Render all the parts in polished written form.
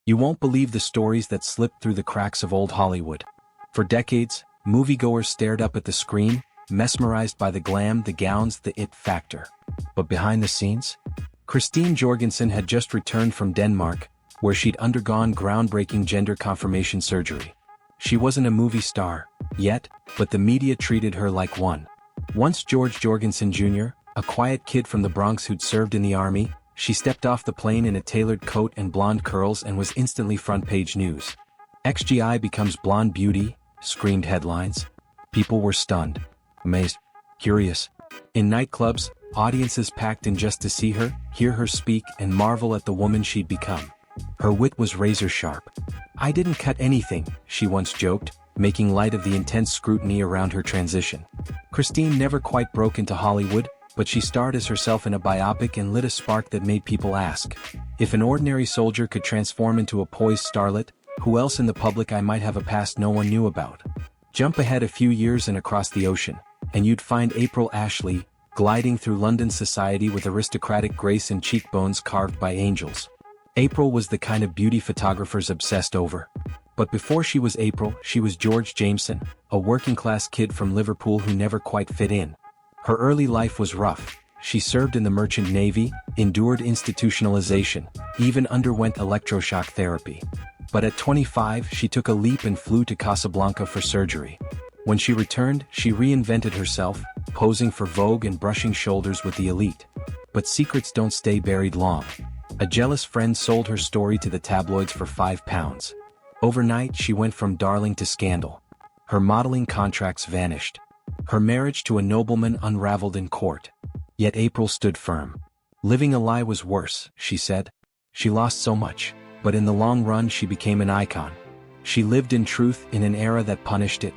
You won't believe the stories that slipped through the cracks of old Hollywood. For decades, moviegoers stared up at the screen, mesmerized by the glam, the gowns, the it factor. But behind the scenes? Christine Jorgensen had just returned from Denmark, where she'd undergone groundbreaking gender confirmation surgery. She wasn't a movie star, yet, but the media treated her like one. Once George Jorgensen Jr., a quiet kid from the Bronx who'd served in the army, she stepped off the plane in a tailored coat and blonde curls and was instantly front-page news. XGI becomes blonde beauty, screamed headlines. People were stunned, amazed, curious. In nightclubs, audiences packed in just to see her, hear her speak, and marvel at the woman she'd become. Her wit was razor-sharp. "I didn't cut anything," she once joked, making light of the intense scrutiny around her transition. Christine never quite broke into Hollywood, but she starred as herself in a biopic and lit a spark that made people ask, if an ordinary soldier could transform into a poised starlet, who else in the public eye might have a past no one knew about? Jump ahead a few years and across the ocean, and you'd find April Ashley, gliding through London society with aristocratic grace and cheekbones carved by angels. April was the kind of beauty photographers obsessed over. But before she was April, she was George Jameson, a working-class kid from Liverpool who never quite fit in. Her early life was rough. She served in the Merchant Navy, endured institutionalization, even underwent electroshock therapy. But at 25, she took a leap and flew to Casablanca for surgery. When she returned, she reinvented herself, posing for Vogue and brushing shoulders with the elite. But secrets don't stay buried long. A jealous friend sold her story to the tabloids for £5. Overnight, she went from darling to scandal. Her modeling contracts vanished. Her marriage to a nobleman unraveled in court. Yet April stood firm. Living a lie was worse, she said. She lost so much, but in the long run she became an icon. She lived in truth in an era that punished it.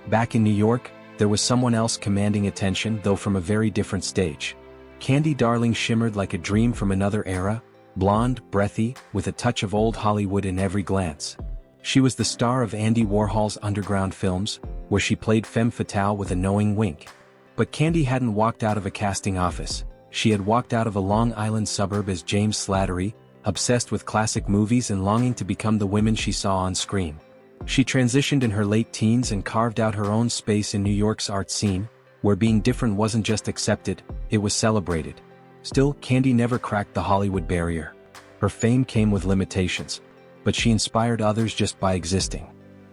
Back in New York, there was someone else commanding attention, though from a very different stage. Candy Darling shimmered like a dream from another era, blonde, breathy, with a touch of old Hollywood in every glance. She was the star of Andy Warhol's underground films, where she played femme fatale with a knowing wink. But Candy hadn't walked out of a casting office. She had walked out of a Long Island suburb as James Slattery, obsessed with classic movies and longing to become the women she saw on screen. She transitioned in her late teens and carved out her own space in New York's art scene, where being different wasn't just accepted, it was celebrated. Still, Candy never cracked the Hollywood barrier. Her fame came with limitations, but she inspired others just by existing.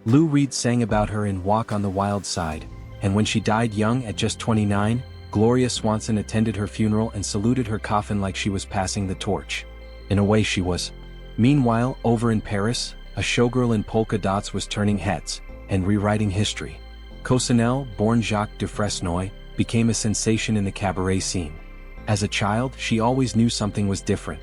Lou Reed sang about her in Walk on the Wild Side, and when she died young at just 29, Gloria Swanson attended her funeral and saluted her coffin like she was passing the torch. In a way she was. Meanwhile, over in Paris, a showgirl in polka dots was turning heads and rewriting history. Cosnel, born Jacques Dufresnoy, became a sensation in the cabaret scene. As a child, she always knew something was different.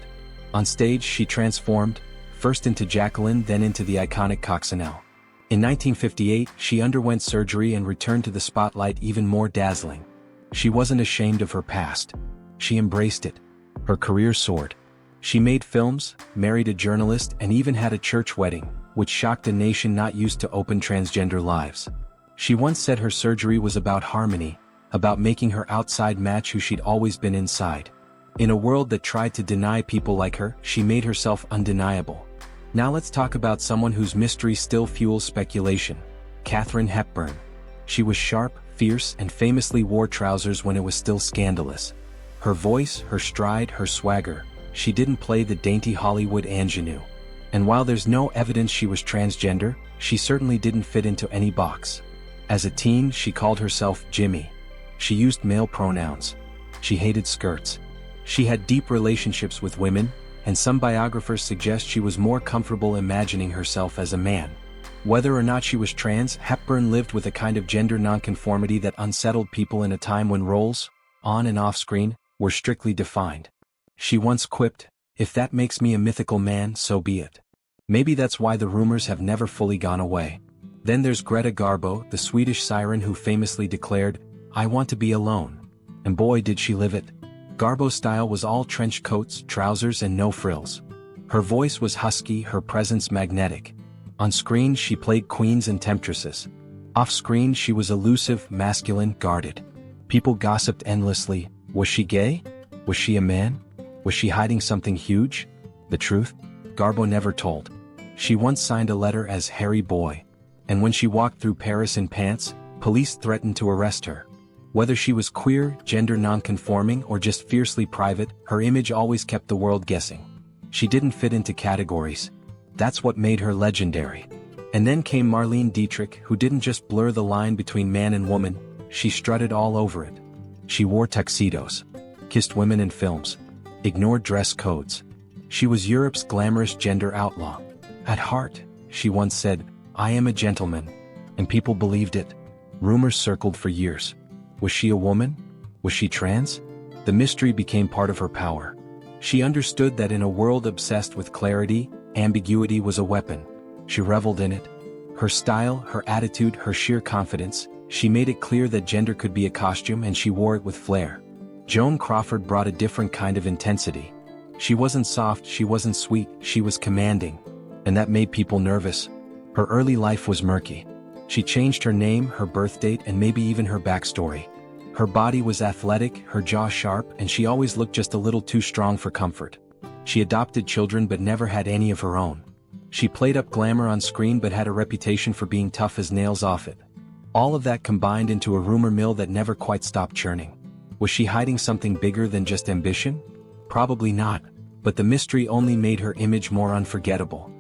On stage, she transformed, first into Jacqueline, then into the iconic Coccinelle. In 1958, she underwent surgery and returned to the spotlight even more dazzling. She wasn't ashamed of her past. She embraced it. Her career soared. She made films, married a journalist, and even had a church wedding, which shocked a nation not used to open transgender lives. She once said her surgery was about harmony, about making her outside match who she'd always been inside. In a world that tried to deny people like her, she made herself undeniable. Now let's talk about someone whose mystery still fuels speculation. Katharine Hepburn. She was sharp, fierce, and famously wore trousers when it was still scandalous. Her voice, her stride, her swagger. She didn't play the dainty Hollywood ingenue. And while there's no evidence she was transgender, she certainly didn't fit into any box. As a teen, she called herself Jimmy. She used male pronouns. She hated skirts. She had deep relationships with women, and some biographers suggest she was more comfortable imagining herself as a man. Whether or not she was trans, Hepburn lived with a kind of gender nonconformity that unsettled people in a time when roles, on and off screen, were strictly defined. She once quipped, "If that makes me a mythical man, so be it." Maybe that's why the rumors have never fully gone away. Then there's Greta Garbo, the Swedish siren who famously declared, "I want to be alone." And boy did she live it. Garbo's style was all trench coats, trousers, and no frills. Her voice was husky, her presence magnetic. On screen she played queens and temptresses. Off screen she was elusive, masculine, guarded. People gossiped endlessly. Was she gay? Was she a man? Was she hiding something huge? The truth? Garbo never told. She once signed a letter as Harry Boy. And when she walked through Paris in pants, police threatened to arrest her. Whether she was queer, gender non-conforming, or just fiercely private, her image always kept the world guessing. She didn't fit into categories. That's what made her legendary. And then came Marlene Dietrich, who didn't just blur the line between man and woman, she strutted all over it. She wore tuxedos, kissed women in films, ignored dress codes. She was Europe's glamorous gender outlaw. At heart, she once said, "I am a gentleman," and people believed it. Rumors circled for years. Was she a woman? Was she trans? The mystery became part of her power. She understood that in a world obsessed with clarity, ambiguity was a weapon. She reveled in it. Her style, her attitude, her sheer confidence, she made it clear that gender could be a costume, and she wore it with flair. Joan Crawford brought a different kind of intensity. She wasn't soft, she wasn't sweet, she was commanding. And that made people nervous. Her early life was murky. She changed her name, her birth date, and maybe even her backstory. Her body was athletic, her jaw sharp, and she always looked just a little too strong for comfort. She adopted children but never had any of her own. She played up glamour on screen but had a reputation for being tough as nails off it. All of that combined into a rumor mill that never quite stopped churning. Was she hiding something bigger than just ambition? Probably not, but the mystery only made her image more unforgettable.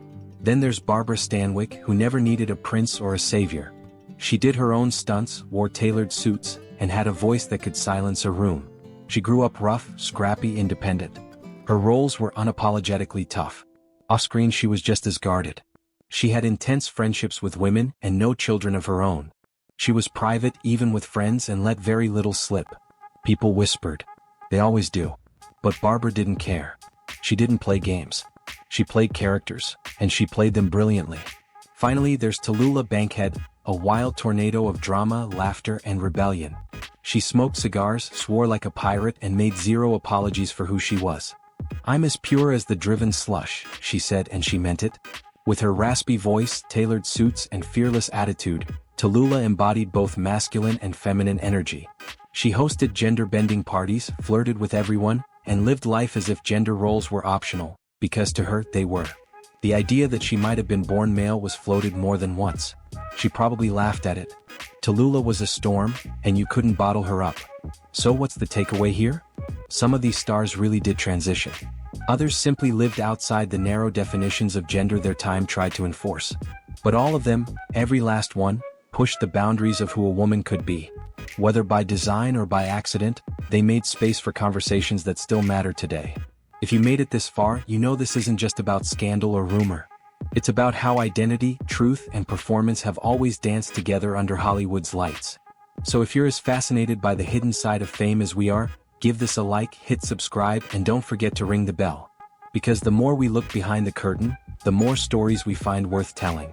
Then there's Barbara Stanwyck, who never needed a prince or a savior. She did her own stunts, wore tailored suits, and had a voice that could silence a room. She grew up rough, scrappy, independent. Her roles were unapologetically tough. Off-screen she was just as guarded. She had intense friendships with women and no children of her own. She was private even with friends and let very little slip. People whispered. They always do. But Barbara didn't care. She didn't play games. She played characters, and she played them brilliantly. Finally, there's Tallulah Bankhead, a wild tornado of drama, laughter, and rebellion. She smoked cigars, swore like a pirate, and made zero apologies for who she was. "I'm as pure as the driven slush," she said, and she meant it. With her raspy voice, tailored suits, and fearless attitude, Tallulah embodied both masculine and feminine energy. She hosted gender-bending parties, flirted with everyone, and lived life as if gender roles were optional, because to her, they were. The idea that she might have been born male was floated more than once. She probably laughed at it. Tallulah was a storm, and you couldn't bottle her up. So what's the takeaway here? Some of these stars really did transition. Others simply lived outside the narrow definitions of gender their time tried to enforce. But all of them, every last one, pushed the boundaries of who a woman could be. Whether by design or by accident, they made space for conversations that still matter today. If you made it this far, you know this isn't just about scandal or rumor. It's about how identity, truth, and performance have always danced together under Hollywood's lights. So if you're as fascinated by the hidden side of fame as we are, give this a like, hit subscribe, and don't forget to ring the bell. Because the more we look behind the curtain, the more stories we find worth telling.